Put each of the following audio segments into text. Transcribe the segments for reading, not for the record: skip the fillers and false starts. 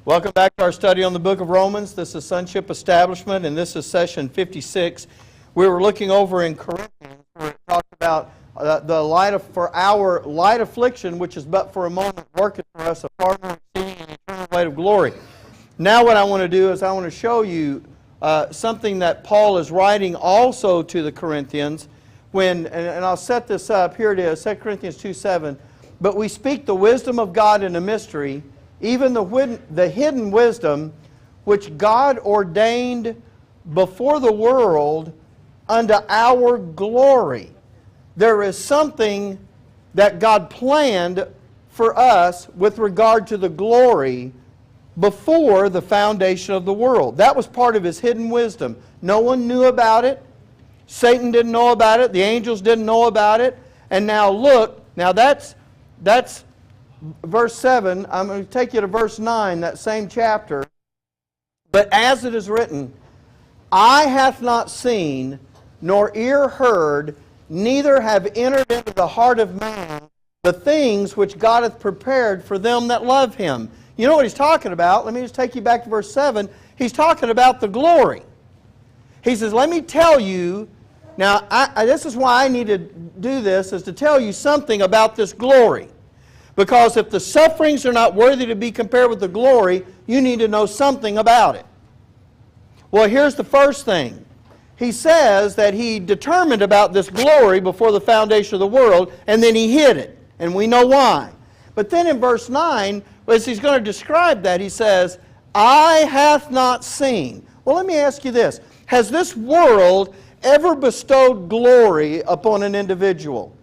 Welcome back to our study on the book of Romans. This is Sonship Establishment, and this is session 56. We were looking over in Corinthians where it talked about for our light affliction, which is but for a moment, worketh for us a far more exceeding and eternal weight of glory. Now what I want to do is I want to show you something that Paul is writing also to the Corinthians. And I'll set this up. Here it is, 2 Corinthians 2:7. But we speak the wisdom of God in a mystery, even the hidden wisdom which God ordained before the world unto our glory. There is something that God planned for us with regard to the glory before the foundation of the world. That was part of His hidden wisdom. No one knew about it. Satan didn't know about it. The angels didn't know about it. And now look, now that's verse 7. I'm going to take you to verse 9, that same chapter. But as it is written, eye hath not seen, nor ear heard, neither have entered into the heart of man the things which God hath prepared for them that love Him. You know what he's talking about? Let me just take you back to verse 7. He's talking about the glory. He says, let me tell you, now this is why I need to do this, is to tell you something about this glory. Because if the sufferings are not worthy to be compared with the glory, you need to know something about it. Well, here's the first thing. He says that He determined about this glory before the foundation of the world, and then He hid it. And we know why. But then in verse 9, as he's going to describe that, he says, eye hath not seen. Well, let me ask you this. Has this world ever bestowed glory upon an individual?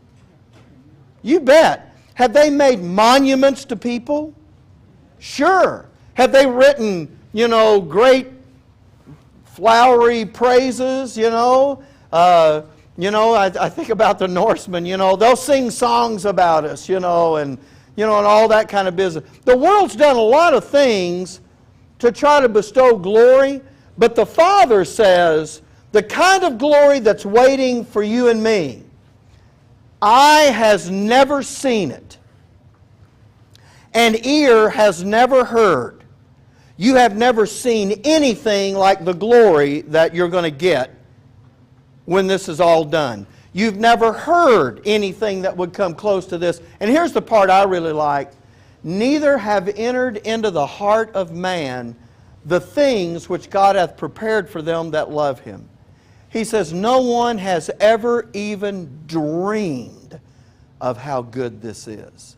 You bet. Have they made monuments to people? Sure. Have they written, great flowery praises, I think about the Norsemen, they'll sing songs about us, and all that kind of business. The world's done a lot of things to try to bestow glory, but the Father says, the kind of glory that's waiting for you and me, eye has never seen it, and ear has never heard. You have never seen anything like the glory that you're going to get when this is all done. You've never heard anything that would come close to this. And here's the part I really like. Neither have entered into the heart of man the things which God hath prepared for them that love Him. He says, no one has ever even dreamed of how good this is.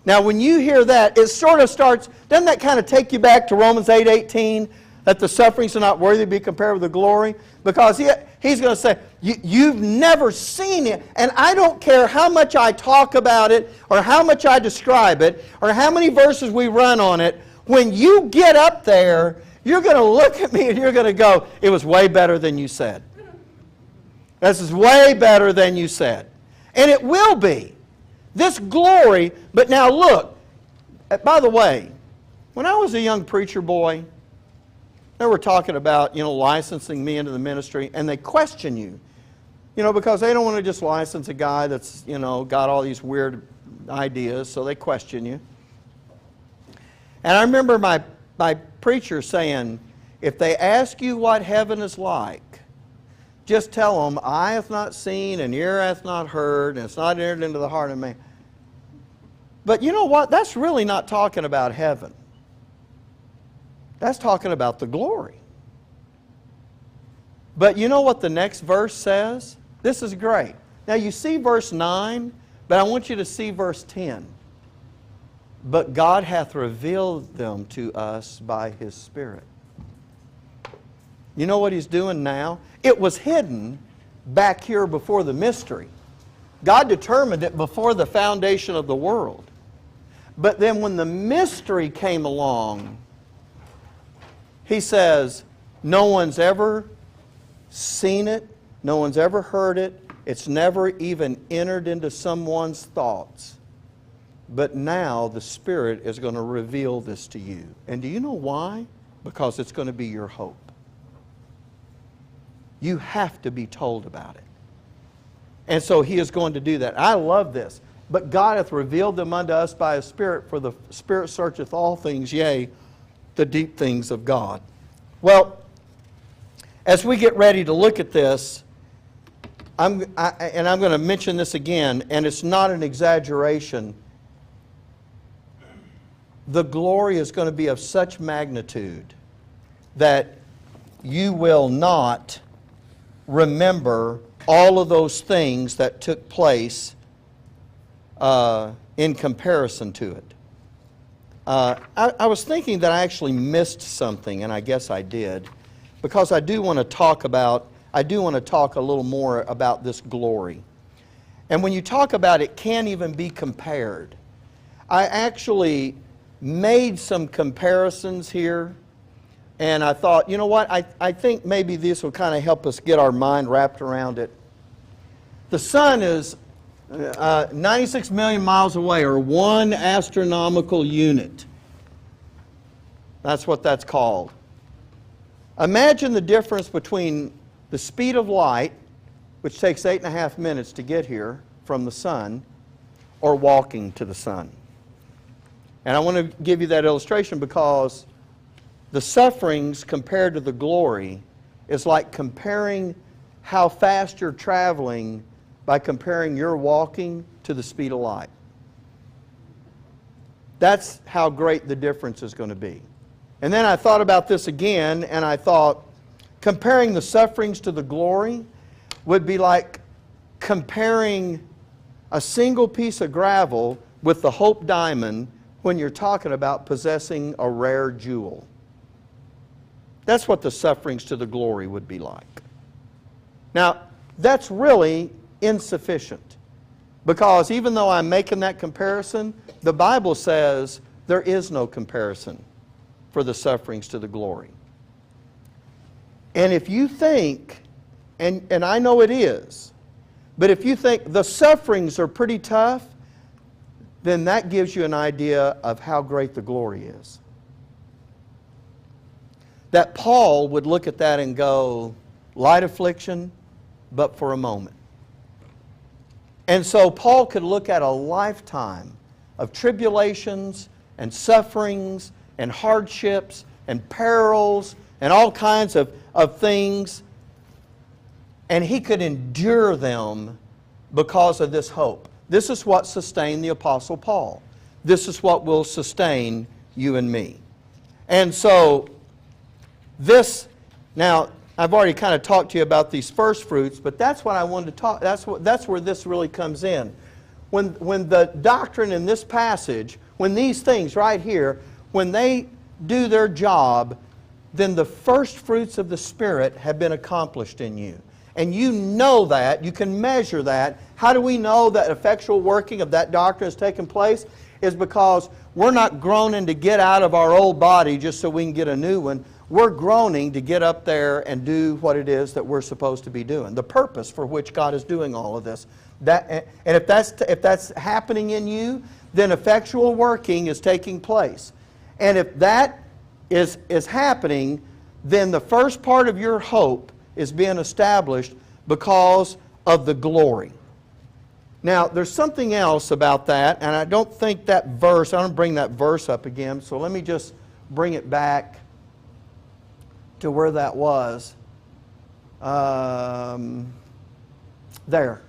Now, when you hear that, it sort of starts, doesn't that kind of take you back to Romans 8:18, that the sufferings are not worthy to be compared with the glory? Because he's going to say, you've never seen it, and I don't care how much I talk about it, or how much I describe it, or how many verses we run on it. When you get up there, you're going to look at me and you're going to go, it was way better than you said. This is way better than you said. And it will be. This glory, but now look, by the way, when I was a young preacher boy, they were talking about, licensing me into the ministry, and they question you, because they don't want to just license a guy that's, got all these weird ideas, so they question you. And I remember my preacher saying, if they ask you what heaven is like, just tell them, eye hath not seen, and ear hath not heard, and it's not entered into the heart of man. But you know what? That's really not talking about heaven. That's talking about the glory. But you know what the next verse says? This is great. Now you see verse 9, but I want you to see verse 10. But God hath revealed them to us by His Spirit. You know what He's doing now? It was hidden back here before the mystery. God determined it before the foundation of the world. But then when the mystery came along, He says, no one's ever seen it, no one's ever heard it, it's never even entered into someone's thoughts. But now the Spirit is going to reveal this to you. And do you know why? Because it's going to be your hope. You have to be told about it. And so He is going to do that. I love this. But God hath revealed them unto us by His Spirit, for the Spirit searcheth all things, yea, the deep things of God. Well, as we get ready to look at this, I'm going to mention this again, and it's not an exaggeration. The glory is going to be of such magnitude that you will not remember all of those things that took place in comparison to it. I was thinking that I actually missed something, and I guess I did, because I do want to talk a little more about this glory. And when you talk about it, can't even be compared. I actually made some comparisons here, and I thought, you know what, I think maybe this will kind of help us get our mind wrapped around it. The sun is 96 million miles away, or 1 astronomical unit. That's what that's called. Imagine the difference between the speed of light, which takes 8.5 minutes to get here from the sun, or walking to the sun. And I want to give you that illustration because the sufferings compared to the glory is like comparing how fast you're traveling by comparing your walking to the speed of light. That's how great the difference is going to be. And then I thought about this again, and I thought comparing the sufferings to the glory would be like comparing a single piece of gravel with the Hope Diamond when you're talking about possessing a rare jewel. That's what the sufferings to the glory would be like. Now, that's really insufficient, because even though I'm making that comparison, the Bible says there is no comparison for the sufferings to the glory. And if you think, and I know it is, but if you think the sufferings are pretty tough, then that gives you an idea of how great the glory is. That Paul would look at that and go, light affliction, but for a moment. And so Paul could look at a lifetime of tribulations and sufferings and hardships and perils and all kinds of things, and he could endure them because of this hope. This is what sustained the Apostle Paul. This is what will sustain you and me. And so this, now I've already kind of talked to you about these first fruits, but that's what I wanted to talk, that's where this really comes in. When the doctrine in this passage, when these things right here, when they do their job, then the first fruits of the Spirit have been accomplished in you. And you know that, you can measure that. How do we know that effectual working of that doctrine has taken place? Is because we're not groaning to get out of our old body just so we can get a new one. We're groaning to get up there and do what it is that we're supposed to be doing. The purpose for which God is doing all of this. And if that's happening in you, then effectual working is taking place. And if that is happening, then the first part of your hope is being established because of the glory. Now, there's something else about that, and I don't think that verse, I don't bring that verse up again, so let me just bring it back to where that was. There.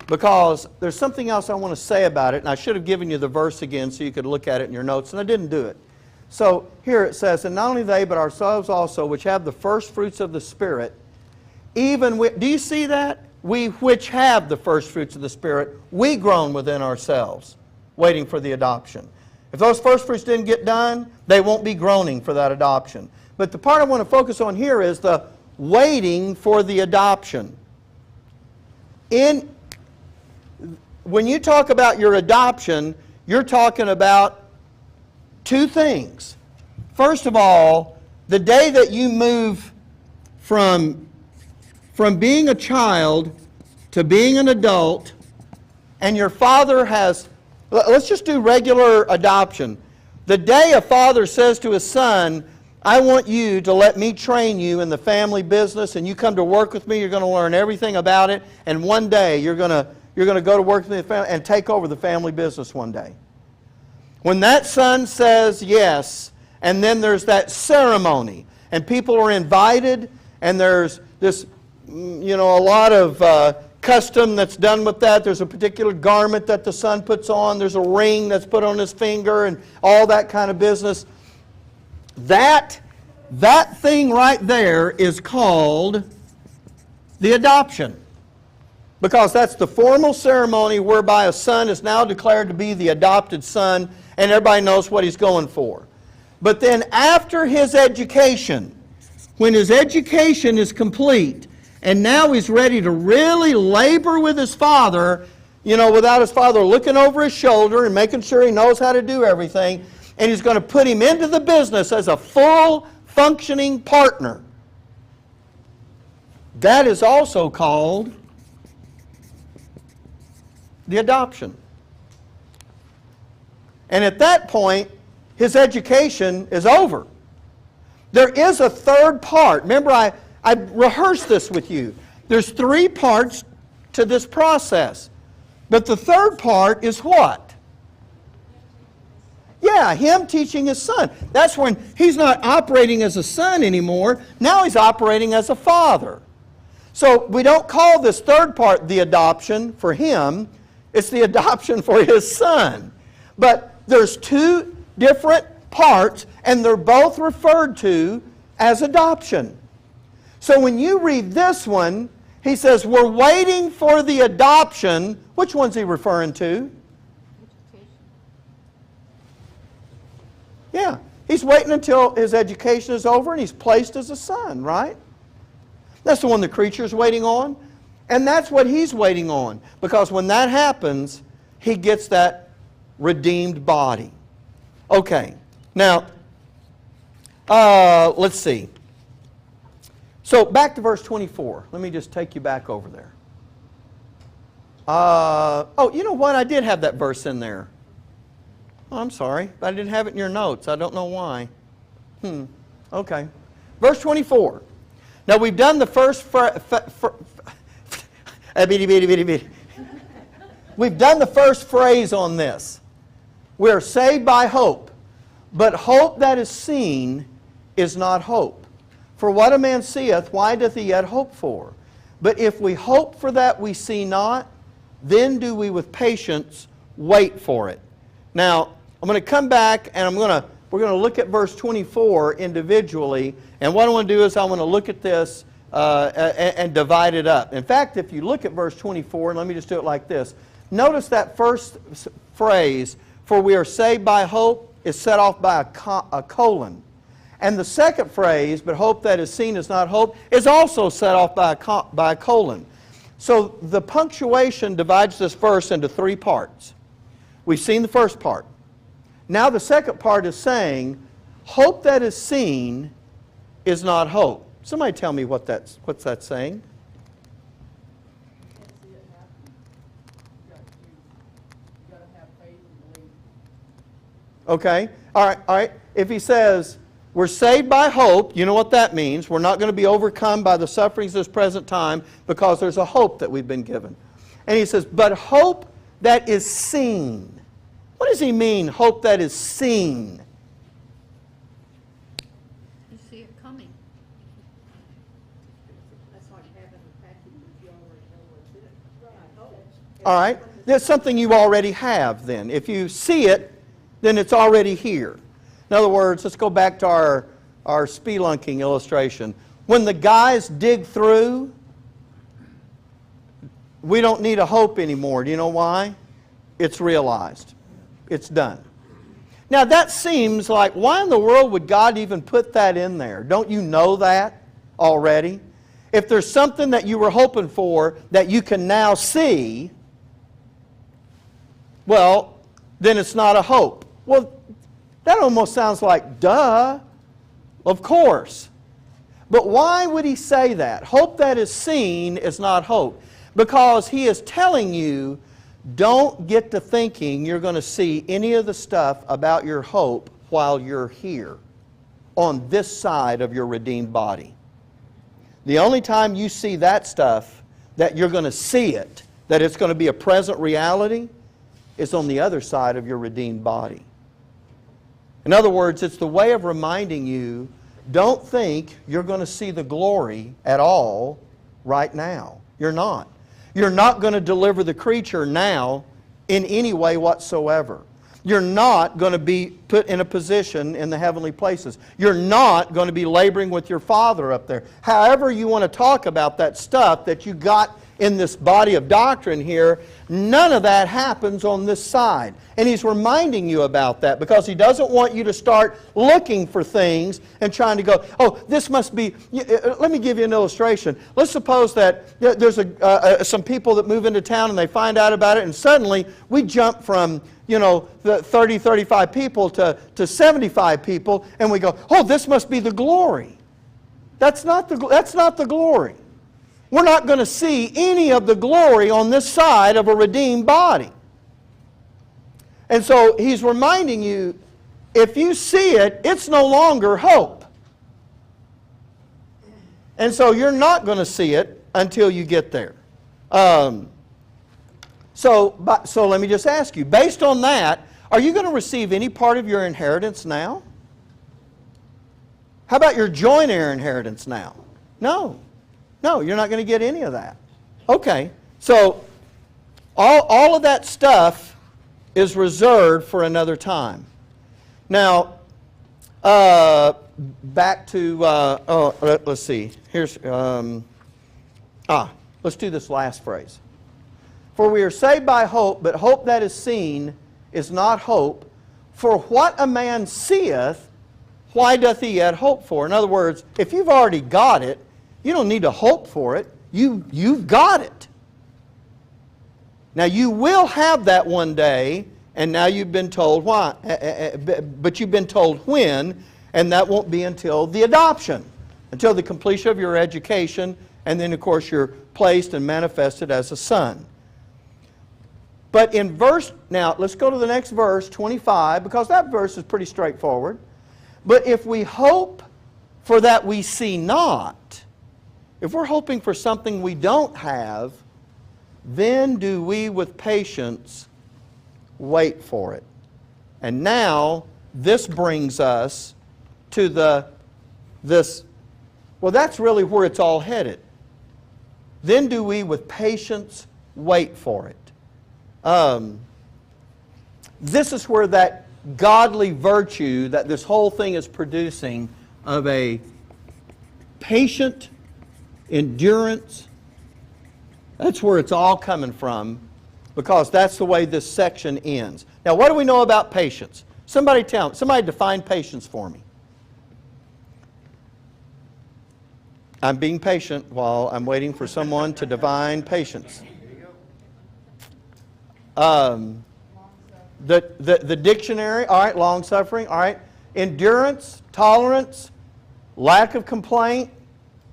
Because there's something else I want to say about it, and I should have given you the verse again so you could look at it in your notes, and I didn't do it. So here it says, and not only they, but ourselves also, which have the first fruits of the Spirit, even with, do you see that? We which have the first fruits of the Spirit, we groan within ourselves, waiting for the adoption. If those first fruits didn't get done, they won't be groaning for that adoption. But the part I want to focus on here is the waiting for the adoption. When you talk about your adoption, you're talking about two things. First of all, the day that you move from being a child to being an adult, and your father has, let's just do regular adoption. The day a father says to his son, I want you to let me train you in the family business, and you come to work with me, you're going to learn everything about it, and one day you're going you're going to go to work in the family and take over the family business one day. When that son says yes, and then there's that ceremony, and people are invited, and there's this, a lot of custom that's done with that. There's a particular garment that the son puts on. There's a ring that's put on his finger and all that kind of business. That thing right there is called the adoption. Because that's the formal ceremony whereby a son is now declared to be the adopted son, and everybody knows what he's going for. But then after his education, when his education is complete, and now he's ready to really labor with his father, without his father looking over his shoulder and making sure he knows how to do everything, and he's going to put him into the business as a full functioning partner. That is also called the adoption. And at that point, his education is over. There is a third part. Remember, I rehearsed this with you. There's 3 parts to this process. But the third part is what? Yeah, him teaching his son. That's when he's not operating as a son anymore. Now he's operating as a father. So we don't call this third part the adoption for him. It's the adoption for his son. But there's 2 different parts, and they're both referred to as adoption. So when you read this one, he says, we're waiting for the adoption. Which one's he referring to? Yeah, he's waiting until his education is over and he's placed as a son, right? That's the one the creature's waiting on. And that's what he's waiting on. Because when that happens, he gets that redeemed body. Okay, now, let's see. So back to verse 24. Let me just take you back over there. Oh, you know what? I did have that verse in there. Oh, I'm sorry, but I didn't have it in your notes. I don't know why. Okay. Verse 24. Now we've done the first we've done the first phrase on this. We are saved by hope, but hope that is seen is not hope. For what a man seeth, why doth he yet hope for? But if we hope for that we see not, then do we with patience wait for it. Now, I'm going to come back and we're going to look at verse 24 individually. And what I want to do is I want to look at this and divide it up. In fact, if you look at verse 24, and let me just do it like this. Notice that first phrase, for we are saved by hope, is set off by a colon. And the second phrase, but hope that is seen is not hope, is also set off by a colon. So the punctuation divides this verse into 3 parts. We've seen the first part. Now the second part is saying, hope that is seen is not hope. Somebody tell me what's that saying? Okay, all right. If he says, we're saved by hope, you know what that means. We're not going to be overcome by the sufferings of this present time because there's a hope that we've been given. And he says, but hope that is seen. What does he mean, hope that is seen? You see it coming. That's like having a package that you already know what's in it. All right, there's something you already have then. If you see it, then it's already here. In other words, let's go back to our spelunking illustration. When the guys dig through, we don't need a hope anymore. Do you know why? It's realized. It's done. Now that seems like, why in the world would God even put that in there? Don't you know that already? If there's something that you were hoping for that you can now see, well, then it's not a hope. Well, that almost sounds like, duh, of course. But why would he say that? Hope that is seen is not hope. Because he is telling you, don't get to thinking you're going to see any of the stuff about your hope while you're here, on this side of your redeemed body. The only time you see that stuff, that you're going to see it, that it's going to be a present reality, is on the other side of your redeemed body. In other words, it's the way of reminding you, don't think you're going to see the glory at all right now. You're not. You're not going to deliver the creature now in any way whatsoever. You're not going to be put in a position in the heavenly places. You're not going to be laboring with your Father up there. However you want to talk about that stuff that you got in this body of doctrine here, none of that happens on this side. And he's reminding you about that because he doesn't want you to start looking for things and trying to go, oh, this must be... Let me give you an illustration. Let's suppose that there's some people that move into town and they find out about it, and suddenly we jump from, the 30, 35 people to 75 people, and we go, oh, this must be the glory. That's not the glory. We're not going to see any of the glory on this side of a redeemed body. And so he's reminding you, if you see it, it's no longer hope. And so you're not going to see it until you get there. So let me just ask you, based on that, are you going to receive any part of your inheritance now? How about your joint heir inheritance now? No. No, you're not going to get any of that. Okay, so all of that stuff is reserved for another time. Now, back to, let's see. Here's, let's do this last phrase. For we are saved by hope, but hope that is seen is not hope. For what a man seeth, why doth he yet hope for? In other words, if you've already got it, you don't need to hope for it. You've got it. Now you will have that one day, and now you've been told why. But you've been told when, and that won't be until the adoption, until the completion of your education, and then of course you're placed and manifested as a son. But now let's go to the next verse, 25, because that verse is pretty straightforward. But if we hope for that we see not, if we're hoping for something we don't have, then do we with patience wait for it. And now this brings us to well, that's really where it's all headed. Then do we with patience wait for it. This is where that godly virtue that this whole thing is producing of a patient endurance, that's where it's all coming from, because that's the way this section ends. Now, what do we know about patience? Somebody define patience for me. I'm being patient while I'm waiting for someone to define patience. The dictionary, all right, long-suffering, all right. Endurance, tolerance, lack of complaint,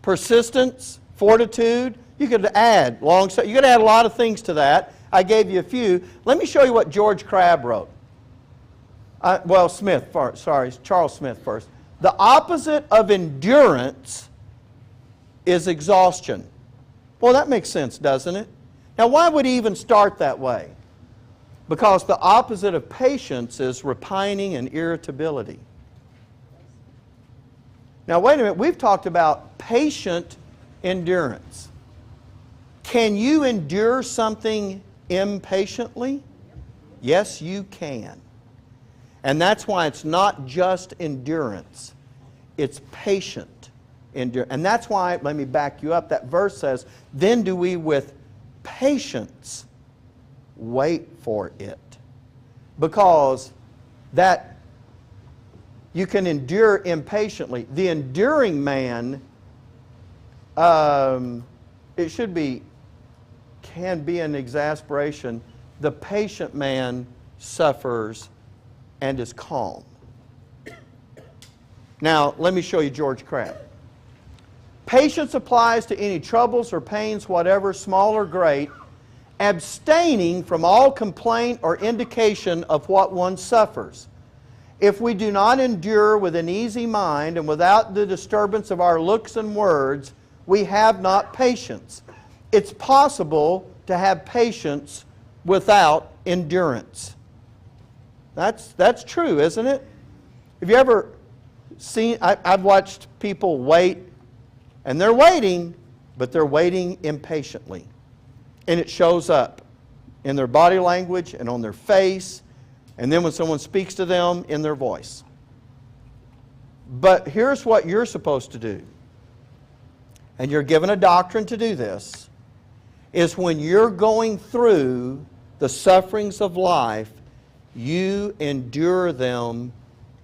persistence, fortitude. You could add you could add a lot of things to that. I gave you a few. Let me show you what George Crabbe wrote. Smith first. Sorry, Charles Smith first. The opposite of endurance is exhaustion. Well, that makes sense, doesn't it? Now, why would he even start that way? Because the opposite of patience is repining and irritability. Now, wait a minute. We've talked about patient endurance. Can you endure something impatiently? Yes, you can. And that's why it's not just endurance. It's patient endurance. And that's why, let me back you up, that verse says, then do we with patience wait for it. Because that you can endure impatiently. The enduring man, it should be, can be an exasperation. The patient man suffers and is calm. Now, let me show you George Crabbe. Patience applies to any troubles or pains, whatever, small or great, abstaining from all complaint or indication of what one suffers. If we do not endure with an easy mind and without the disturbance of our looks and words, we have not patience. It's possible to have patience without endurance. That's true, isn't it? Have you ever seen, I've watched people wait, and they're waiting, but they're waiting impatiently. And it shows up in their body language and on their face, and then when someone speaks to them, in their voice. But here's what you're supposed to do, and you're given a doctrine to do this, is when you're going through the sufferings of life, you endure them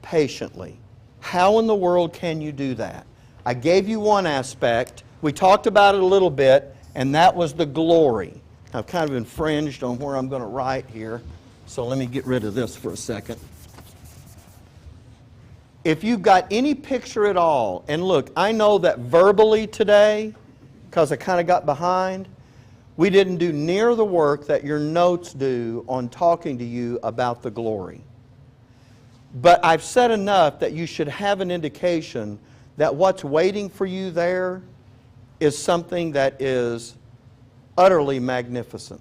patiently. How in the world can you do that? I gave you one aspect. We talked about it a little bit, and that was the glory. I've kind of infringed on where I'm going to write here, so let me get rid of this for a second. If you've got any picture at all, and look, I know that verbally today, because I kind of got behind, we didn't do near the work that your notes do on talking to you about the glory. But I've said enough that you should have an indication that what's waiting for you there is something that is utterly magnificent.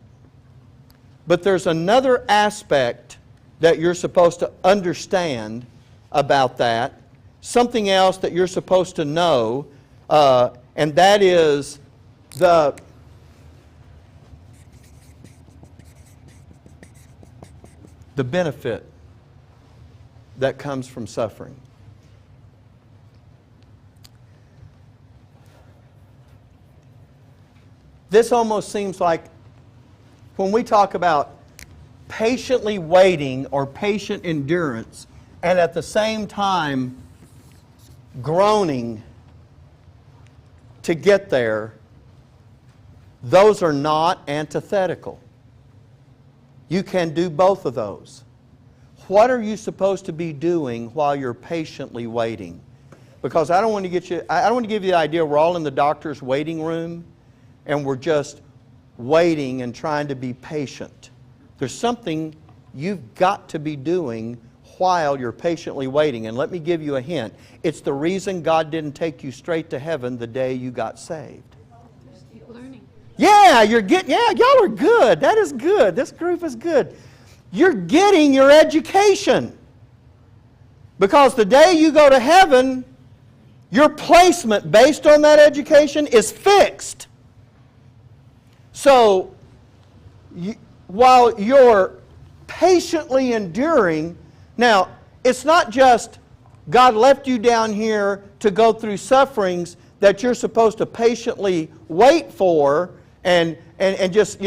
But there's another aspect that you're supposed to understand about that, something else that you're supposed to know, and that is the benefit that comes from suffering. This almost seems like when we talk about patiently waiting or patient endurance, and at the same time groaning to get there, those are not antithetical. You can do both of those. What are you supposed to be doing while you're patiently waiting? Because I don't want to give you the idea we're all in the doctor's waiting room and we're just waiting and trying to be patient. There's something you've got to be doing while you're patiently waiting. And let me give you a hint. It's the reason God didn't take you straight to heaven the day you got saved. Keep learning. Yeah, y'all are good. That is good. This group is good. You're getting your education. Because the day you go to heaven, your placement based on that education is fixed. So, while you're patiently enduring, now, it's not just God left you down here to go through sufferings that you're supposed to patiently wait for and just,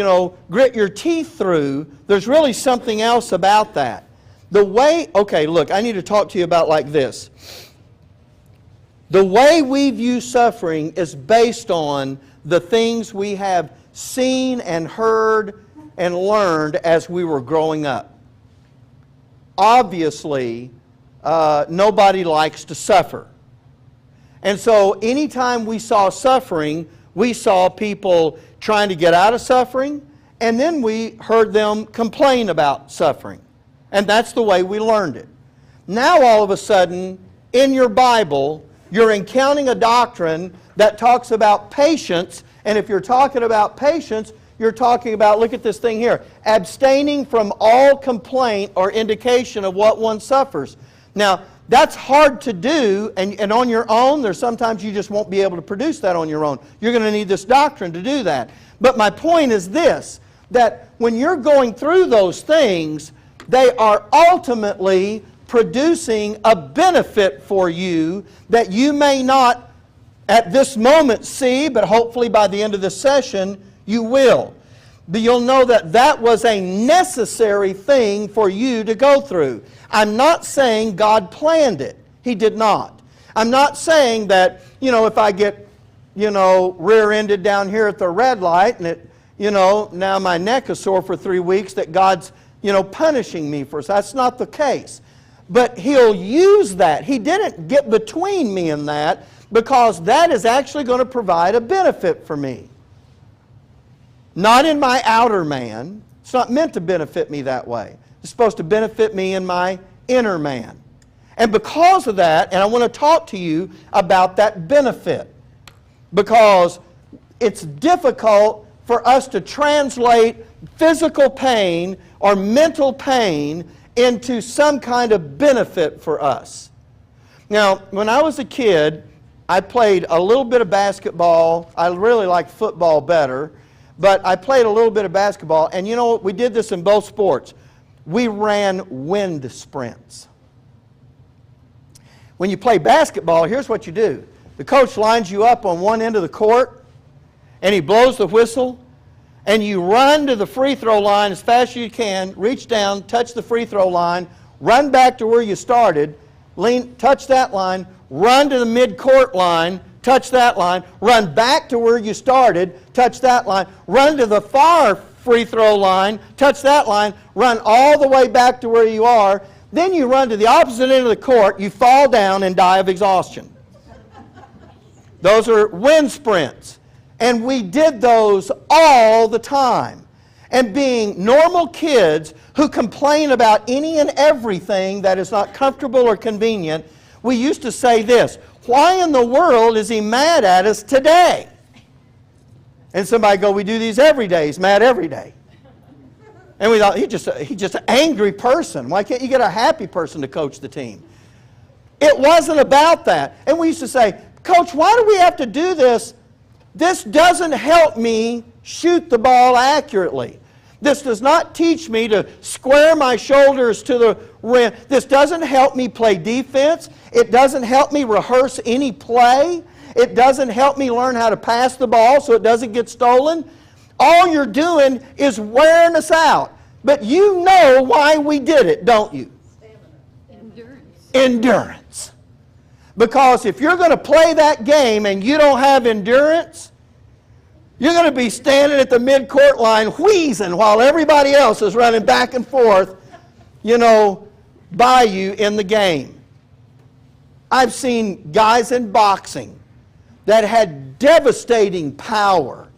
grit your teeth through. There's really something else about that. Okay, look, I need to talk to you about like this. The way we view suffering is based on the things we have seen and heard and learned as we were growing up. Obviously, nobody likes to suffer. And so anytime we saw suffering, we saw people trying to get out of suffering, and then we heard them complain about suffering. And that's the way we learned it. Now all of a sudden, in your Bible, you're encountering a doctrine that talks about patience, and if you're talking about patience, you're talking about, look at this thing here, abstaining from all complaint or indication of what one suffers. Now, that's hard to do, and on your own, there's sometimes you just won't be able to produce that on your own. You're going to need this doctrine to do that. But my point is this, that when you're going through those things, they are ultimately producing a benefit for you that you may not at this moment see, but hopefully by the end of this session, you will. But you'll know that that was a necessary thing for you to go through. I'm not saying God planned it. He did not. I'm not saying that, if I get, rear-ended down here at the red light and it, now my neck is sore for 3 weeks, that God's, punishing me for it. That's not the case. But He'll use that. He didn't get between me and that, because that is actually going to provide a benefit for me. Not in my outer man. It's not meant to benefit me that way. It's supposed to benefit me in my inner man. And because of that, and I want to talk to you about that benefit, because it's difficult for us to translate physical pain or mental pain into some kind of benefit for us. Now, when I was a kid, I played a little bit of basketball. I really liked football better, but I played a little bit of basketball, and you know what? We did this in both sports. We ran wind sprints. When you play basketball, here's what you do. The coach lines you up on one end of the court, and he blows the whistle, and you run to the free throw line as fast as you can, reach down, touch the free throw line, run back to where you started, touch that line, run to the mid-court line, touch that line, run back to where you started, touch that line, run to the far free throw line, touch that line, run all the way back to where you are, then you run to the opposite end of the court, you fall down and die of exhaustion. Those are wind sprints. And we did those all the time. And being normal kids who complain about any and everything that is not comfortable or convenient, we used to say this: why in the world is he mad at us today? And somebody go, we do these every day. He's mad every day. And we thought, he's just an angry person. Why can't you get a happy person to coach the team? It wasn't about that. And we used to say, Coach, why do we have to do this? This doesn't help me shoot the ball accurately. This does not teach me to square my shoulders to the rim. This doesn't help me play defense. It doesn't help me rehearse any play. It doesn't help me learn how to pass the ball so it doesn't get stolen. All you're doing is wearing us out. But you know why we did it, don't you? Endurance. Endurance. Because if you're going to play that game and you don't have endurance, you're going to be standing at the mid-court line wheezing while everybody else is running back and forth, by you in the game. I've seen guys in boxing that had devastating power,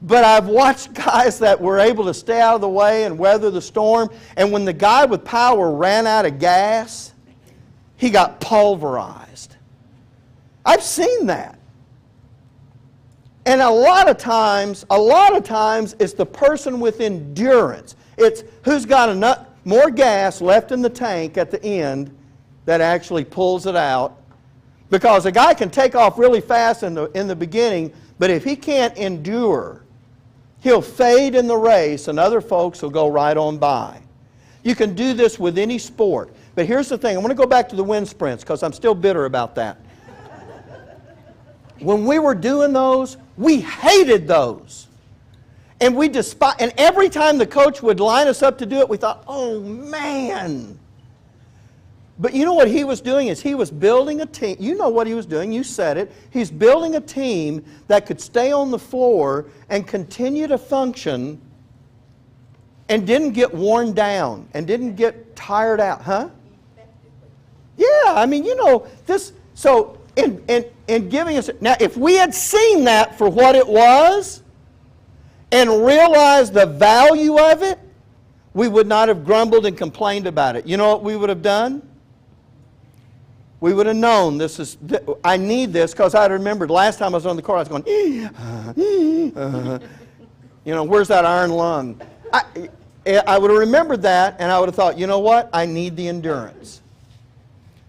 but I've watched guys that were able to stay out of the way and weather the storm, and when the guy with power ran out of gas, he got pulverized. I've seen that. And a lot of times, it's the person with endurance. It's who's got enough more gas left in the tank at the end that actually pulls it out. Because a guy can take off really fast in the beginning, but if he can't endure, he'll fade in the race and other folks will go right on by. You can do this with any sport. But here's the thing. I want to go back to the wind sprints because I'm still bitter about that. When we were doing those, we hated those. And we despised, and every time the coach would line us up to do it, we thought, oh man. But you know what he was doing is he was building a team. You know what he was doing. You said it. He's building a team that could stay on the floor and continue to function and didn't get worn down and didn't get tired out. Huh? Yeah, I mean, this. So in giving us, now if we had seen that for what it was and realized the value of it, we would not have grumbled and complained about it. You know what we would have done? We would have known I need this, because I remembered last time I was on the court, I was going, where's that iron lung? I would have remembered that, and I would have thought, you know what? I need the endurance.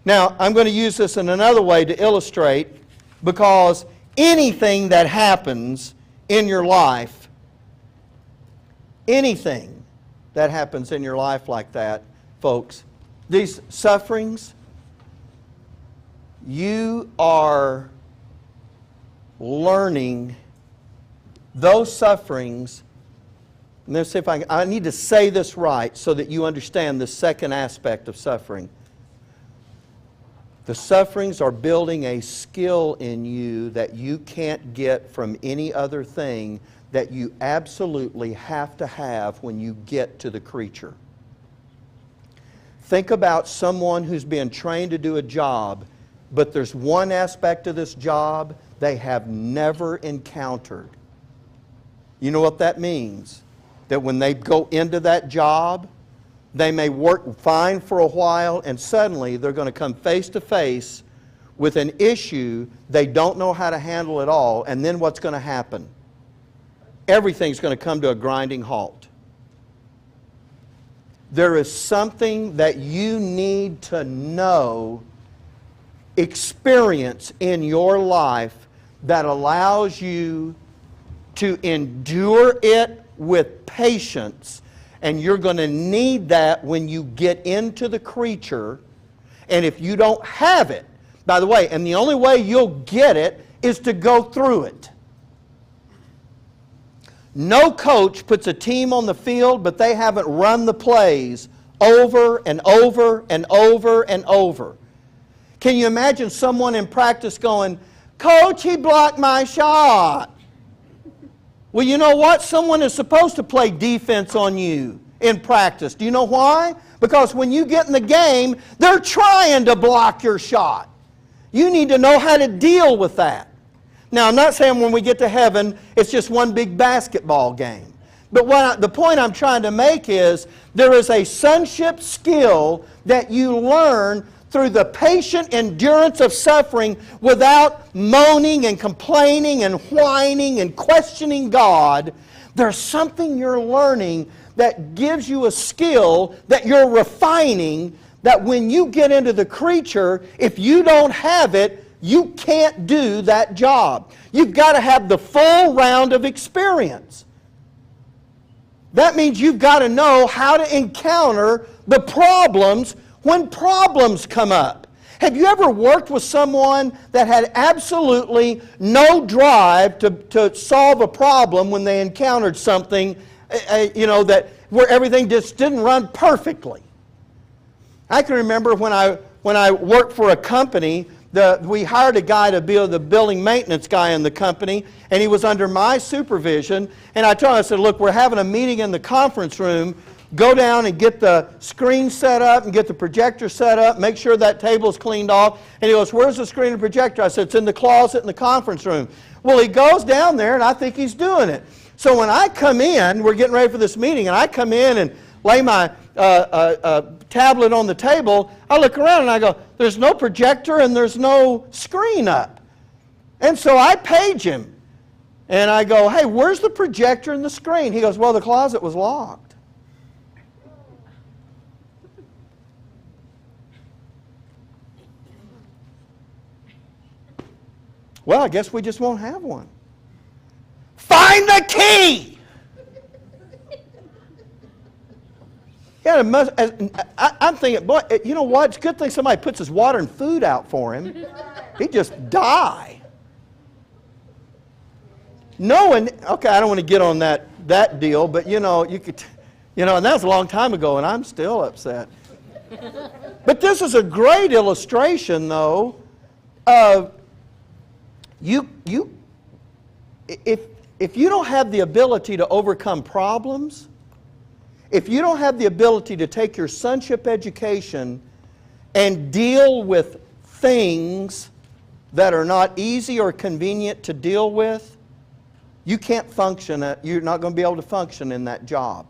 Now, I'm going to use this in another way to illustrate, because anything that happens in your life, anything that happens in your life like that, folks, these sufferings, you are learning those sufferings. Let's see if I need to say this right so that you understand the second aspect of suffering. The sufferings are building a skill in you that you can't get from any other thing, that you absolutely have to have when you get to the creature. Think about someone who's being trained to do a job, but there's one aspect of this job they have never encountered. You know what that means? That when they go into that job, they may work fine for a while, and suddenly they're going to come face to face with an issue they don't know how to handle at all, and then what's going to happen? everything's going to come to a grinding halt. There is something that you need to know, experience in your life that allows you to endure it with patience. And you're going to need that when you get into the creature. And if you don't have it, by the way, and the only way you'll get it is to go through it. No coach puts a team on the field, but they haven't run the plays over and over and over and over. Can you imagine someone in practice going, "Coach, he blocked my shot"? Well, you know what? Someone is supposed to play defense on you in practice. Do you know why? Because when you get in the game, they're trying to block your shot. You need to know how to deal with that. Now, I'm not saying when we get to heaven, it's just one big basketball game. But the point I'm trying to make is there is a sonship skill that you learn through the patient endurance of suffering without moaning and complaining and whining and questioning God. There's something you're learning that gives you a skill that you're refining, that when you get into the creature, if you don't have it, you can't do that job. You've got to have the full round of experience. That means you've got to know how to encounter the problems when problems come up. Have you ever worked with someone that had absolutely no drive to solve a problem when they encountered something, that where everything just didn't run perfectly? I can remember when I worked for a company, we hired a guy to be the building maintenance guy in the company, and he was under my supervision. And I told him, I said, "Look, we're having a meeting in the conference room. Go down and get the screen set up and get the projector set up. Make sure that table's cleaned off." And he goes, "Where's the screen and projector?" I said, "It's in the closet in the conference room." Well, he goes down there, and I think he's doing it. So when I come in, we're getting ready for this meeting, and I come in and lay my tablet on the table, I look around and I go, "There's no projector and there's no screen up." And so I page him. And I go, "Hey, where's the projector and the screen?" He goes, "Well, the closet was locked." Well, I guess we just won't have one. Find the key! Yeah, I'm thinking, boy, you know what? It's a good thing somebody puts his water and food out for him. He'd just die. Knowing, okay, I don't want to get on that deal, but you could, and that was a long time ago, and I'm still upset. But this is a great illustration, though, of if you don't have the ability to overcome problems, if you don't have the ability to take your sonship education and deal with things that are not easy or convenient to deal with, you can't function. You're not going to be able to function in that job.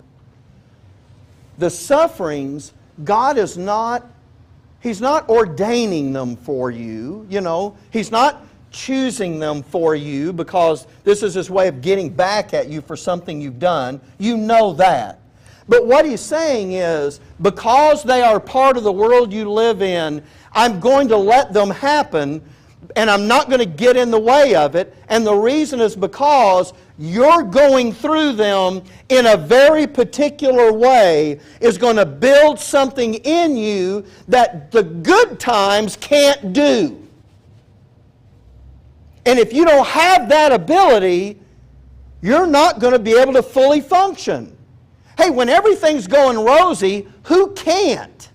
The sufferings, God is not, He's not ordaining them for you. He's not choosing them for you because this is His way of getting back at you for something you've done. You know that. But what He's saying is, because they are part of the world you live in, I'm going to let them happen, and I'm not going to get in the way of it. And the reason is because you're going through them in a very particular way is going to build something in you that the good times can't do. And if you don't have that ability, you're not going to be able to fully function. Hey, when everything's going rosy, who can't?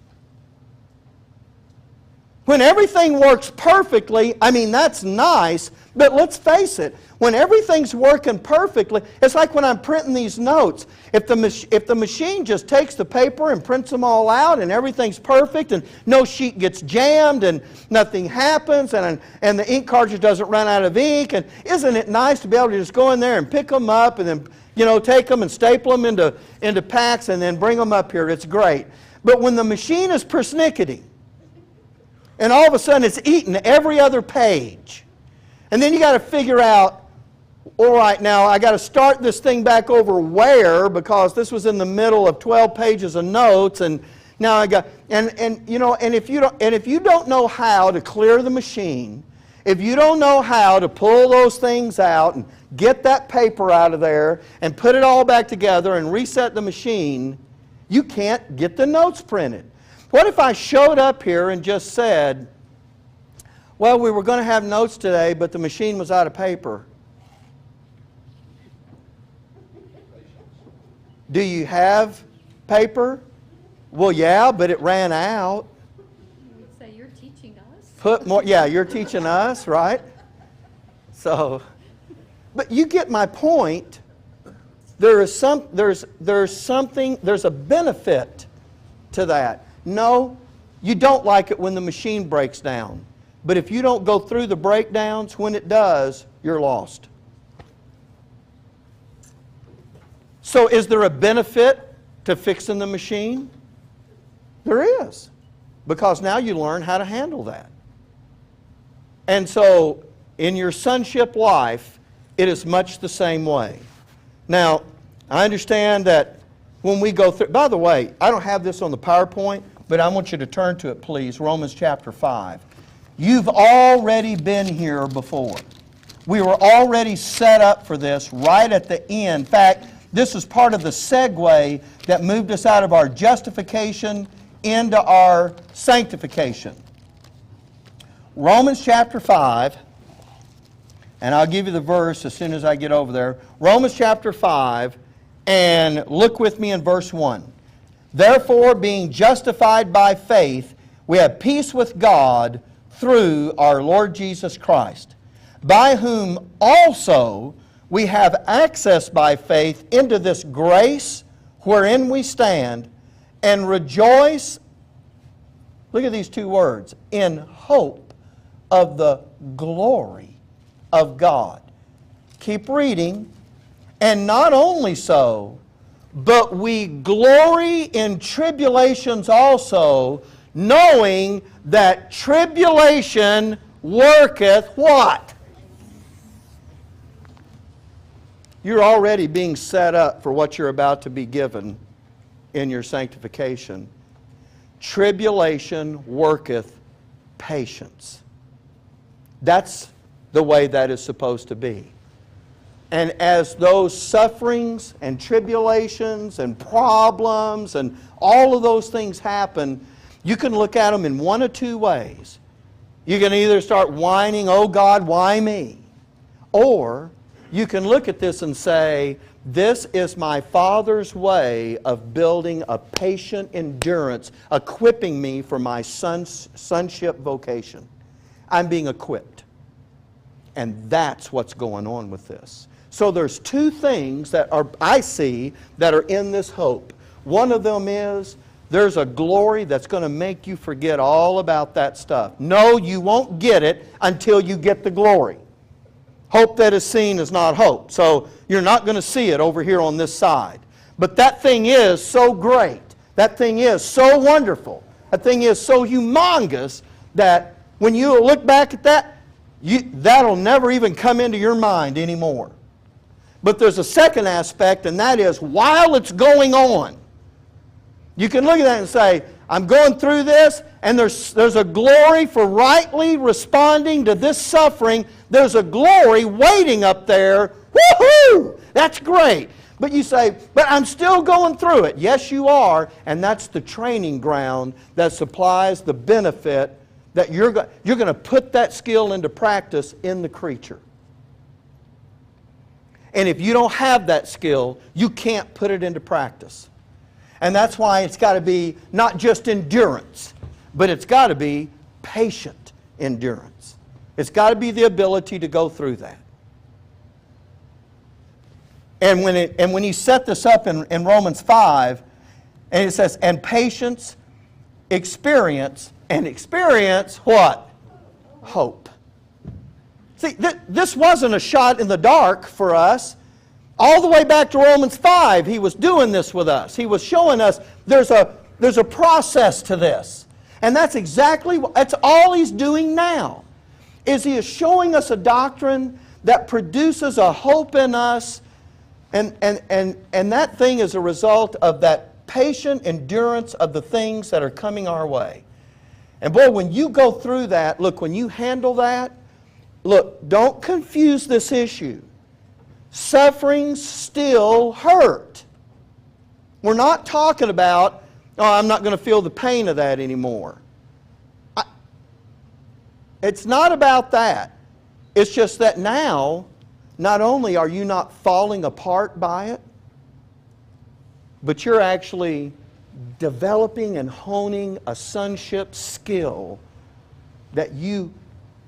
When everything works perfectly, that's nice, but let's face it, when everything's working perfectly, it's like when I'm printing these notes. If the machine just takes the paper and prints them all out and everything's perfect and no sheet gets jammed and nothing happens and the ink cartridge doesn't run out of ink, and isn't it nice to be able to just go in there and pick them up and then take them and staple them into packs and then bring them up here? It's great. But when the machine is persnickety, and all of a sudden it's eating every other page, and then you got to figure out, all right, now I got to start this thing back over where, because this was in the middle of 12 pages of notes, and now I got, and you know, and if you don't know how to clear the machine, if you don't know how to pull those things out and get that paper out of there and put it all back together and reset the machine, you can't get the notes printed. What if I showed up here and just said, well, we were going to have notes today, but the machine was out of paper? Do you have paper? Well, yeah, but it ran out. You would say you're teaching us. Put more, yeah, you're teaching us, right? So, but you get my point. There's a benefit to that. No, you don't like it when the machine breaks down. But if you don't go through the breakdowns, when it does, you're lost. So is there a benefit to fixing the machine? There is. Because now you learn how to handle that. And so in your sonship life, it is much the same way. Now, I understand that when we go through, by the way, I don't have this on the PowerPoint, but I want you to turn to it, please, Romans chapter 5. You've already been here before. We were already set up for this right at the end. In fact, this is part of the segue that moved us out of our justification into our sanctification. Romans chapter 5, and I'll give you the verse as soon as I get over there. Romans chapter 5, and look with me in verse 1. Therefore, being justified by faith, we have peace with God through our Lord Jesus Christ, by whom also we have access by faith into this grace wherein we stand, and rejoice, look at these two words, in hope of the glory of God. Keep reading. And not only so, but we glory in tribulations also, knowing that tribulation worketh what? You're already being set up for what you're about to be given in your sanctification. Tribulation worketh patience. That's the way that is supposed to be. And as those sufferings and tribulations and problems and all of those things happen, you can look at them in one of two ways. You can either start whining, oh God, why me? Or you can look at this and say, this is my Father's way of building a patient endurance, equipping me for my sonship vocation. I'm being equipped. And that's what's going on with this. So there's two things that I see that are in this hope. One of them is there's a glory that's going to make you forget all about that stuff. No, you won't get it until you get the glory. Hope that is seen is not hope. So you're not going to see it over here on this side. But that thing is so great. That thing is so wonderful. That thing is so humongous that when you look back at that, that'll never even come into your mind anymore. But there's a second aspect, and that is while it's going on, you can look at that and say, I'm going through this, and there's a glory for rightly responding to this suffering. There's a glory waiting up there. Woohoo! That's great. But you say, but I'm still going through it. Yes, you are, and that's the training ground that supplies the benefit that you're going to put that skill into practice in the creature. And if you don't have that skill, you can't put it into practice. And that's why it's got to be not just endurance, but it's got to be patient endurance. It's got to be the ability to go through that. And when he set this up in Romans 5, and it says, and patience, experience, and experience what? Hope. See, this wasn't a shot in the dark for us. All the way back to Romans 5, he was doing this with us. He was showing us there's a process to this. And that's all he's doing now. Is he is showing us a doctrine that produces a hope in us, and that thing is a result of that patient endurance of the things that are coming our way. And boy, when you go through that, look, when you handle that, look, don't confuse this issue. Sufferings still hurt. We're not talking about, oh, I'm not going to feel the pain of that anymore. It's not about that. It's just that now, not only are you not falling apart by it, but you're actually developing and honing a sonship skill that you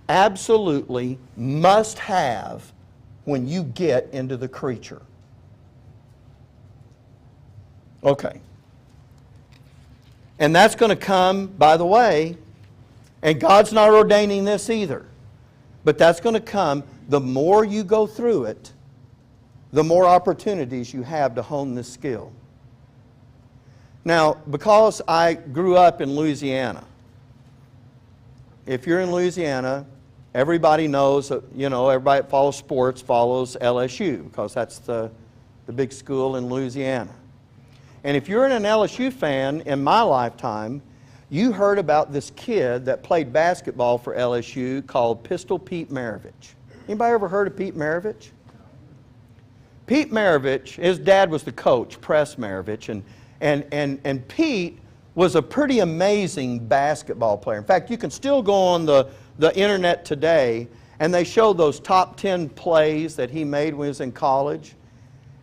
absolutely must have when you get into the creature. Okay. And that's going to come, by the way, and God's not ordaining this either, but that's going to come, the more you go through it, the more opportunities you have to hone this skill. Now, because I grew up in Louisiana, if you're in Louisiana, everybody knows, everybody that follows sports follows LSU, because that's the big school in Louisiana. And if you're an LSU fan in my lifetime, you heard about this kid that played basketball for LSU called Pistol Pete Maravich. Anybody ever heard of Pete Maravich? Pete Maravich, his dad was the coach, Press Maravich, and Pete was a pretty amazing basketball player. In fact, you can still go on the internet today, and they show those top 10 plays that he made when he was in college.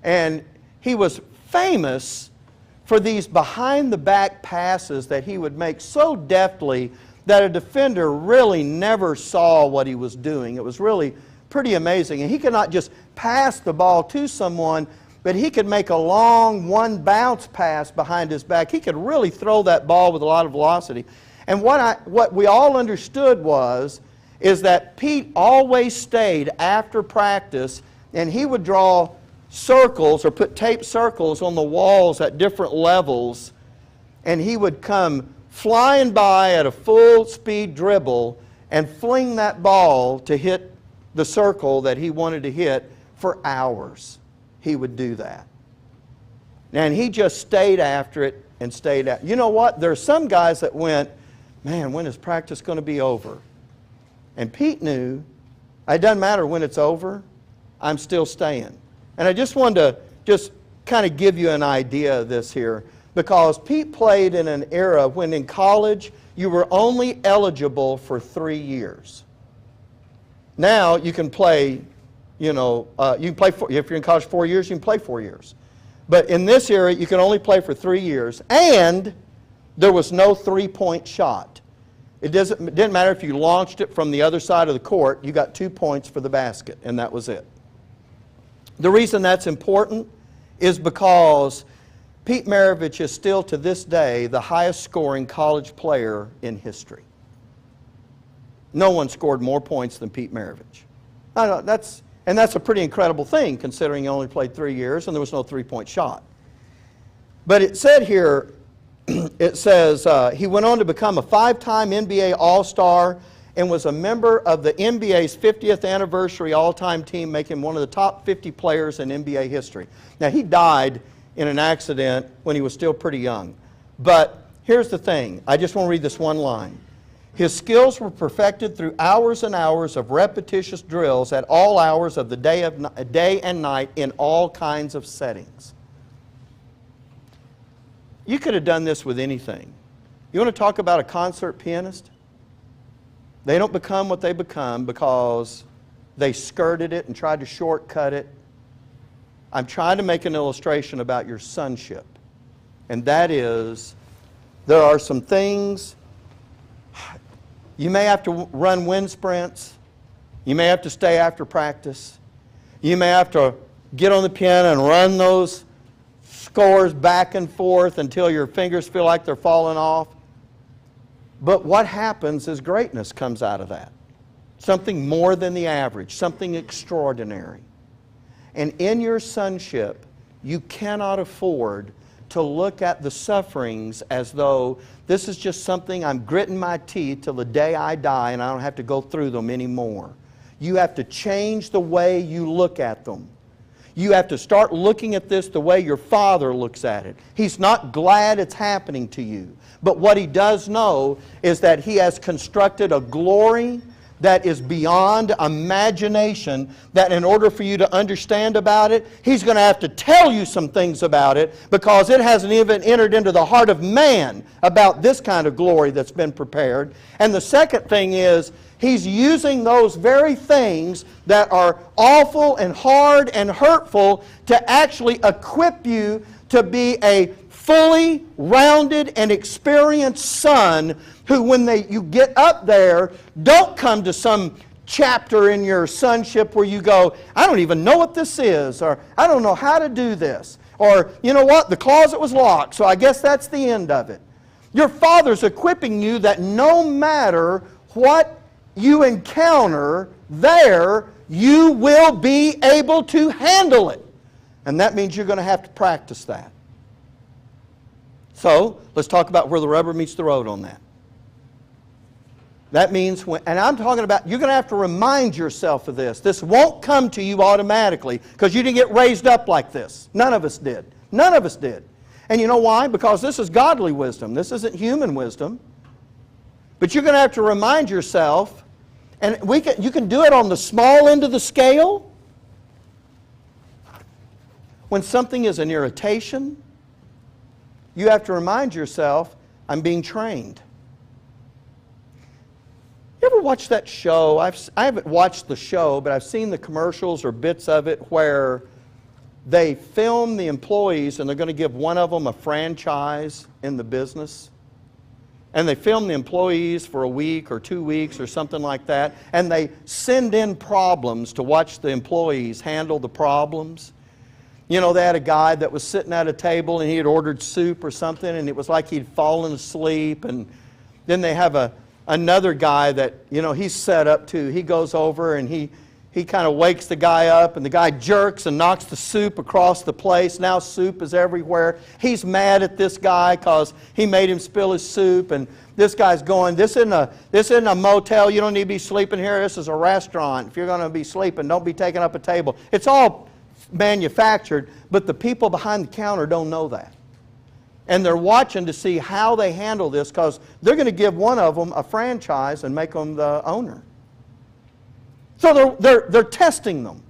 And he was famous for these behind-the-back passes that he would make so deftly that a defender really never saw what he was doing. It was really pretty amazing. And he could not just pass the ball to someone, but he could make a long one-bounce pass behind his back. He could really throw that ball with a lot of velocity. And what we all understood is that Pete always stayed after practice, and he would draw circles or put tape circles on the walls at different levels, and he would come flying by at a full speed dribble and fling that ball to hit the circle that he wanted to hit for hours. He would do that. And he just stayed after it and stayed after. You know what? There are some guys that went, man, when is practice going to be over? And Pete knew, it doesn't matter when it's over, I'm still staying. And I just wanted to kind of give you an idea of this here, because Pete played in an era when in college you were only eligible for 3 years. Now you can play, if you're in college 4 years, you can play 4 years. But in this era, you can only play for 3 years, and there was no three-point shot. It didn't matter if you launched it from the other side of the court, you got 2 points for the basket, and that was it. The reason that's important is because Pete Maravich is still to this day the highest scoring college player in history. No one scored more points than Pete Maravich. And that's a pretty incredible thing, considering he only played 3 years and there was no three-point shot. But it said here, it says he went on to become a 5-time NBA All-Star and was a member of the NBA's 50th anniversary all-time team, making him one of the top 50 players in NBA history. Now, he died in an accident when he was still pretty young. But here's the thing. I just want to read this one line. His skills were perfected through hours and hours of repetitious drills at all hours of the day and night in all kinds of settings. You could have done this with anything. You want to talk about a concert pianist? They don't become what they become because they skirted it and tried to shortcut it. I'm trying to make an illustration about your sonship. And that is, there are some things, you may have to run wind sprints. You may have to stay after practice. You may have to get on the piano and run those scores back and forth until your fingers feel like they're falling off. But what happens is greatness comes out of that. Something more than the average, something extraordinary. And in your sonship, you cannot afford to look at the sufferings as though this is just something I'm gritting my teeth till the day I die and I don't have to go through them anymore. You have to change the way you look at them. You have to start looking at this the way your Father looks at it. He's not glad it's happening to you. But what He does know is that He has constructed a glory that is beyond imagination, that in order for you to understand about it, He's going to have to tell you some things about it, because it hasn't even entered into the heart of man about this kind of glory that's been prepared. And the second thing is, He's using those very things that are awful and hard and hurtful to actually equip you to be a fully rounded and experienced son who, when you get up there, don't come to some chapter in your sonship where you go, I don't even know what this is, or I don't know how to do this, or you know what, the closet was locked, so I guess that's the end of it. Your Father's equipping you that no matter what you encounter there, you will be able to handle it. And that means you're going to have to practice that. So, let's talk about where the rubber meets the road on that. That means, and I'm talking about, you're going to have to remind yourself of this. This won't come to you automatically, because you didn't get raised up like this. None of us did. None of us did. And you know why? Because this is godly wisdom. This isn't human wisdom. But you're going to have to remind yourself, and you can do it on the small end of the scale. When something is an irritation, you have to remind yourself, I'm being trained. You ever watch that show? I haven't watched the show, but I've seen the commercials or bits of it where they film the employees and they're going to give one of them a franchise in the business. And they film the employees for a week or 2 weeks or something like that. And they send in problems to watch the employees handle the problems. You know, they had a guy that was sitting at a table and he had ordered soup or something, and it was like he'd fallen asleep. And then they have another guy that, you know, he's set up to. He goes over and he kind of wakes the guy up, and the guy jerks and knocks the soup across the place. Now soup is everywhere. He's mad at this guy because he made him spill his soup, and this guy's going, this isn't a motel. You don't need to be sleeping here. This is a restaurant. If you're going to be sleeping, don't be taking up a table. It's all manufactured, but the people behind the counter don't know that. And they're watching to see how they handle this, because they're going to give one of them a franchise and make them the owner. So they're testing them.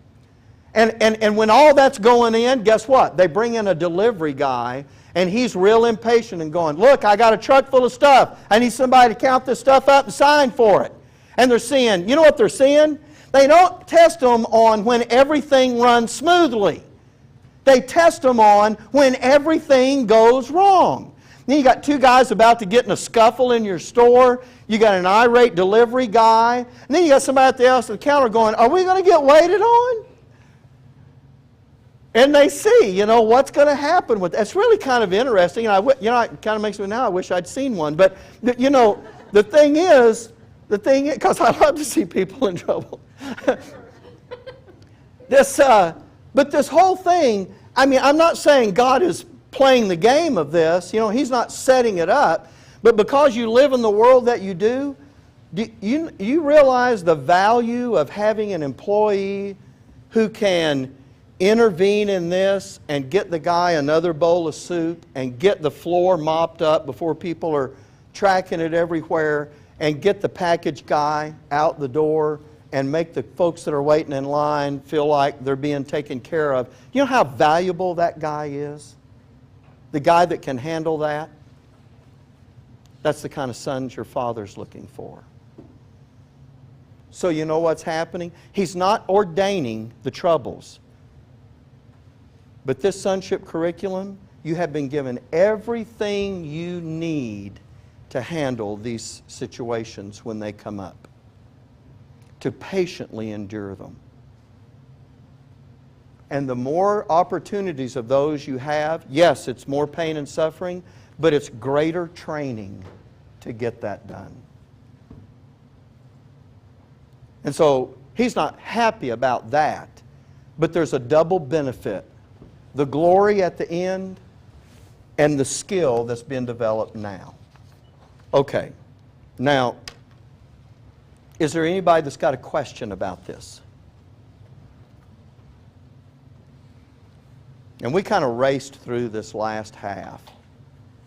And when all that's going in, guess what? They bring in a delivery guy, and he's real impatient and going, look, I got a truck full of stuff. I need somebody to count this stuff up and sign for it. And they're seeing, you know what they're seeing? They don't test them on when everything runs smoothly. They test them on when everything goes wrong. Then you got two guys about to get in a scuffle in your store. You got an irate delivery guy. And then you got somebody at the else at the counter going, are we going to get waited on? And they see, you know, what's going to happen with that. It's really kind of interesting. And it kind of makes me now, I wish I'd seen one. But, you know, the thing is, because I love to see people in trouble. But this whole thing, I mean, I'm not saying God is playing the game of this. You know, He's not setting it up. But because you live in the world that you do you realize the value of having an employee who can intervene in this and get the guy another bowl of soup and get the floor mopped up before people are tracking it everywhere, and get the package guy out the door and make the folks that are waiting in line feel like they're being taken care of? You know how valuable that guy is? The guy that can handle that? That's the kind of sons your Father's looking for. So you know what's happening? He's not ordaining the troubles. But this sonship curriculum, you have been given everything you need to handle these situations when they come up, to patiently endure them. And the more opportunities of those you have, yes, it's more pain and suffering, but it's greater training to get that done. And so He's not happy about that, but there's a double benefit. The glory at the end and the skill that's been developed now. Okay, now, Is there anybody that's got a question about this? And we kind of raced through this last half,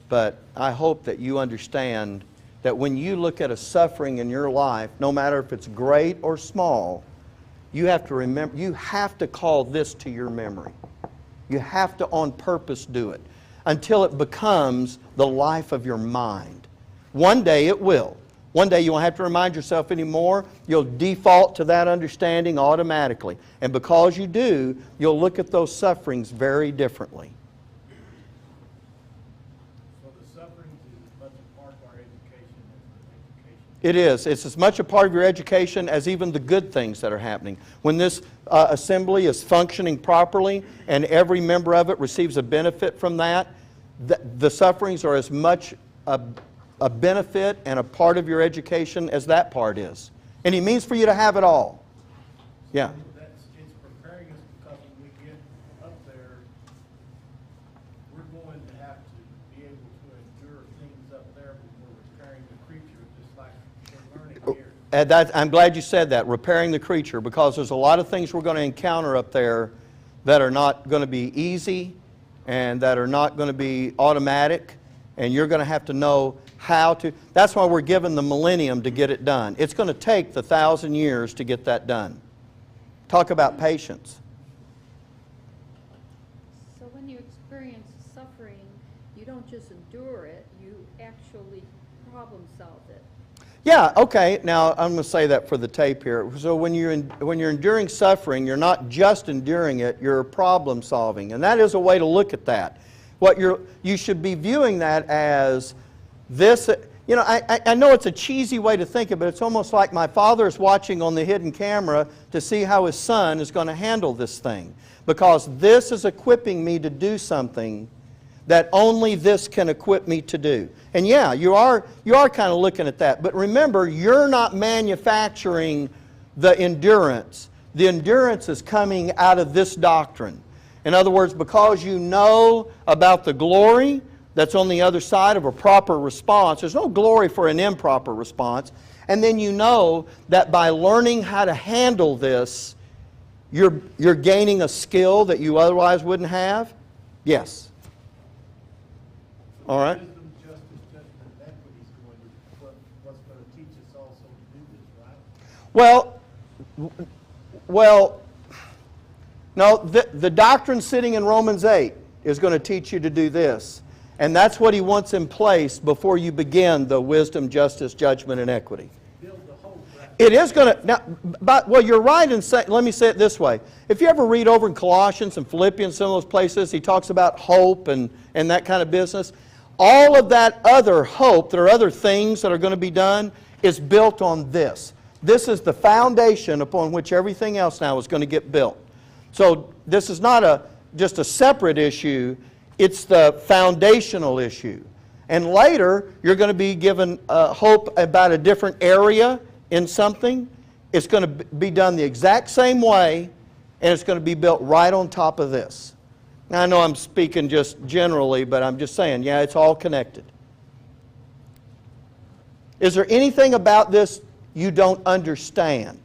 but I hope that you understand that when you look at a suffering in your life, no matter if it's great or small, you have to remember, you have to call this to your memory. You have to on purpose do it until it becomes the life of your mind. One day it will. One day you won't have to remind yourself anymore. You'll default to that understanding automatically. And because you do, you'll look at those sufferings very differently. So the sufferings is as much a part of our education as the education. It is. It's as much a part of your education as even the good things that are happening. When this assembly is functioning properly and every member of it receives a benefit from that, the sufferings are as much a benefit and a part of your education as that part is. And He means for you to have it all. Yeah. It's preparing us because when we get up there, we're going to have to be able to endure things up there before repairing the creature, just like we're learning here. I'm glad you said that, repairing the creature, because there's a lot of things we're going to encounter up there that are not going to be easy and that are not going to be automatic, and you're going to have to know how to. That's why we're given the millennium to get it done. It's going to take the 1,000 years to get that done. Talk about patience. So when you experience suffering, you don't just endure it, you actually problem solve it. Yeah, okay. Now, I'm going to say that for the tape here. So when you're enduring suffering, you're not just enduring it, you're problem solving. And that is a way to look at that. You should be viewing that as this. You know, I know it's a cheesy way to think of it, but it's almost like my father is watching on the hidden camera to see how his son is going to handle this thing. Because this is equipping me to do something that only this can equip me to do. And yeah, you are kind of looking at that. But remember, you're not manufacturing the endurance. The endurance is coming out of this doctrine. In other words, because you know about the glory that's on the other side of a proper response. There's no glory for an improper response. And then you know that by learning how to handle this, you're gaining a skill that you otherwise wouldn't have. Yes. All right. Wisdom, justice, judgment, and equity is going to what's going to teach us also to do this, right? Well, no, the doctrine sitting in Romans 8 is going to teach you to do this. And that's what he wants in place before you begin the wisdom, justice, judgment, and equity. Build the hope, right? It is going to, now, well, you're right in saying, let me say it this way. If you ever read over in Colossians and Philippians, some of those places, he talks about hope and that kind of business. All of that other hope, there are other things that are going to be done, is built on this. This is the foundation upon which everything else now is going to get built. So this is not just a separate issue, it's the foundational issue. And later, you're going to be given hope about a different area in something. It's going to be done the exact same way, and it's going to be built right on top of this. Now, I know I'm speaking just generally, but I'm just saying, yeah, it's all connected. Is there anything about this you don't understand?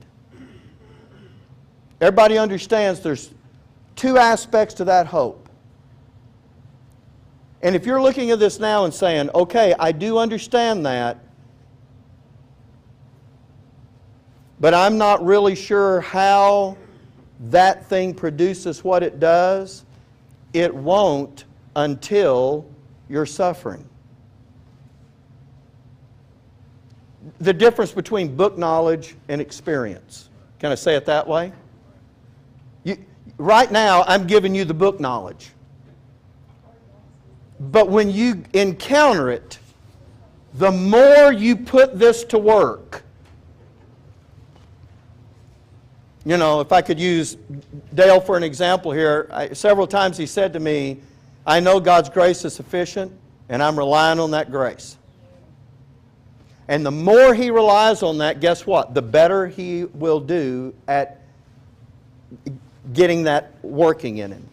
Everybody understands there's two aspects to that hope. And if you're looking at this now and saying, okay, I do understand that, but I'm not really sure how that thing produces what it does, it won't until you're suffering. The difference between book knowledge and experience. Can I say it that way? Right now, I'm giving you the book knowledge. But when you encounter it, the more you put this to work. You know, if I could use Dale for an example here, several times he said to me, I know God's grace is sufficient, and I'm relying on that grace. And the more he relies on that, guess what? The better he will do at getting that working in him.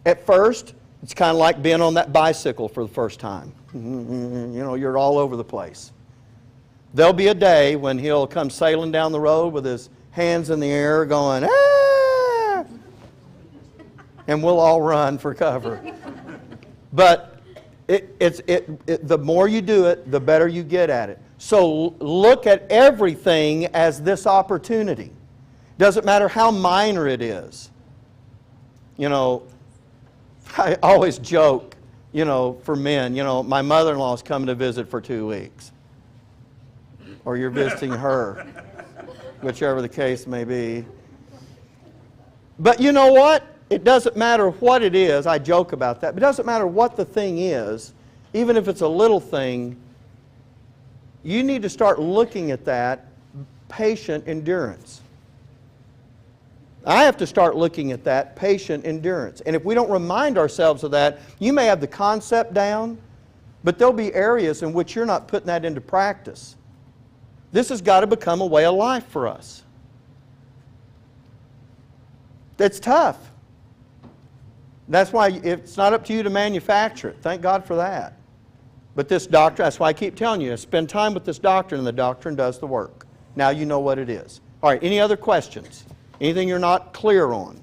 At first, it's kind of like being on that bicycle for the first time. You know, you're all over the place. There'll be a day when he'll come sailing down the road with his hands in the air going, ah! And we'll all run for cover. But the more you do it, the better you get at it. So look at everything as this opportunity. Doesn't matter how minor it is. You know, I always joke, you know, for men, you know, my mother-in-law is coming to visit for 2 weeks. Or you're visiting her, whichever the case may be. But you know what? It doesn't matter what it is. I joke about that. But it doesn't matter what the thing is, even if it's a little thing, you need to start looking at that patient endurance. I have to start looking at that patient endurance. And if we don't remind ourselves of that, you may have the concept down, but there'll be areas in which you're not putting that into practice. This has got to become a way of life for us. It's tough. That's why it's not up to you to manufacture it. Thank God for that. But this doctrine, that's why I keep telling you, spend time with this doctrine, and the doctrine does the work. Now you know what it is. All right, any other questions? Anything you're not clear on?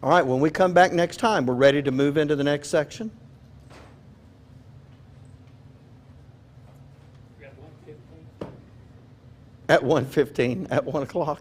All right, when we come back next time, we're ready to move into the next section. At 1:15, at 1 o'clock.